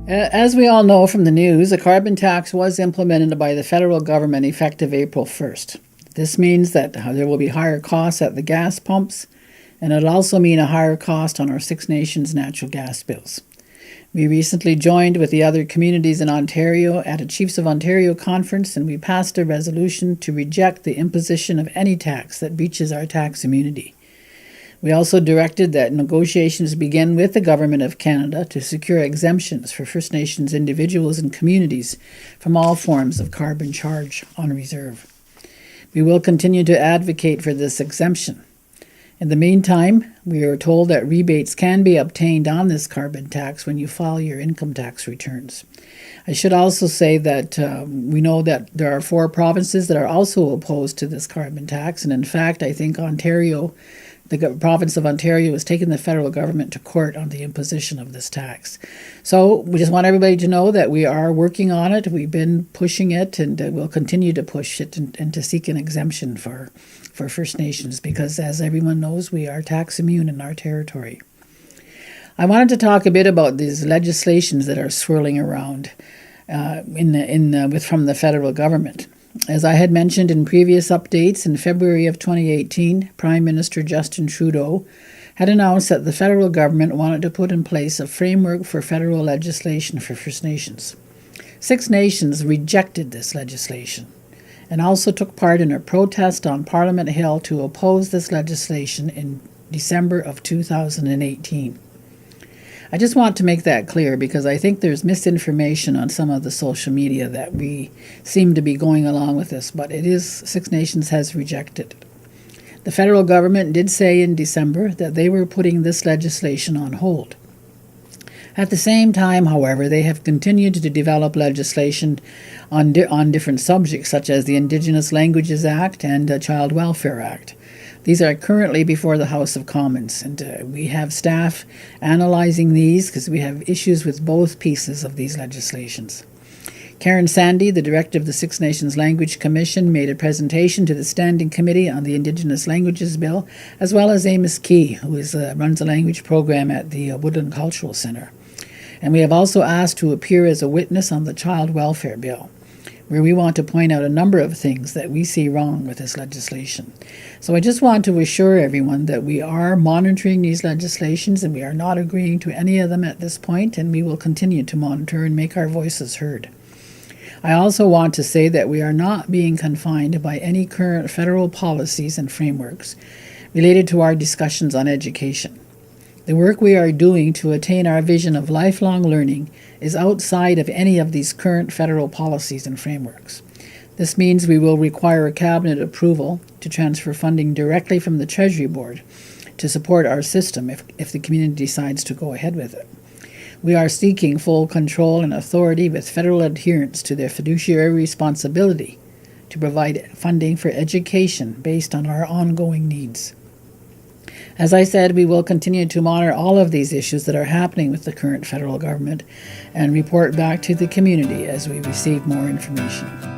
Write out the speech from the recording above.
As we all know from the news, a carbon tax was implemented by the federal government effective April 1st. This means that there will be higher costs at the gas pumps, and it'll also mean a higher cost on our Six Nations natural gas bills. We recently joined with the other communities in Ontario at a Chiefs of Ontario conference, and we passed a resolution to reject the imposition of any tax that breaches our tax immunity. We also directed that negotiations begin with the Government of Canada to secure exemptions for First Nations individuals and communities from all forms of carbon charge on reserve. We will continue to advocate for this exemption. In the meantime, we are told that rebates can be obtained on this carbon tax when you file your income tax returns. I should also say that we know that there are 4 provinces that are also opposed to this carbon tax, and in fact, I think the province of Ontario has taken the federal government to court on the imposition of this tax. So we just want everybody to know that we are working on it. We've been pushing it, and we'll continue to push it and to seek an exemption for First Nations because, as everyone knows, we are tax immune in our territory. I wanted to talk a bit about these legislations that are swirling around from the federal government. As I had mentioned in previous updates, in February of 2018, Prime Minister Justin Trudeau had announced that the federal government wanted to put in place a framework for federal legislation for First Nations. Six Nations rejected this legislation and also took part in a protest on Parliament Hill to oppose this legislation in December of 2018. I just want to make that clear because I think there's misinformation on some of the social media that we seem to be going along with this, but Six Nations has rejected it. The federal government did say in December that they were putting this legislation on hold. At the same time, however, they have continued to develop legislation on different subjects such as the Indigenous Languages Act and the Child Welfare Act. These are currently before the House of Commons, and we have staff analyzing these because we have issues with both pieces of these legislations. Karen Sandy, the director of the Six Nations Language Commission, made a presentation to the Standing Committee on the Indigenous Languages Bill, as well as Amos Key, who runs a language program at the Woodland Cultural Centre. And we have also asked to appear as a witness on the Child Welfare Bill, where we want to point out a number of things that we see wrong with this legislation. So I just want to assure everyone that we are monitoring these legislations and we are not agreeing to any of them at this point, and we will continue to monitor and make our voices heard. I also want to say that we are not being confined by any current federal policies and frameworks related to our discussions on education. The work we are doing to attain our vision of lifelong learning is outside of any of these current federal policies and frameworks. This means we will require cabinet approval to transfer funding directly from the Treasury Board to support our system if the community decides to go ahead with it. We are seeking full control and authority with federal adherence to their fiduciary responsibility to provide funding for education based on our ongoing needs. As I said, we will continue to monitor all of these issues that are happening with the current federal government and report back to the community as we receive more information.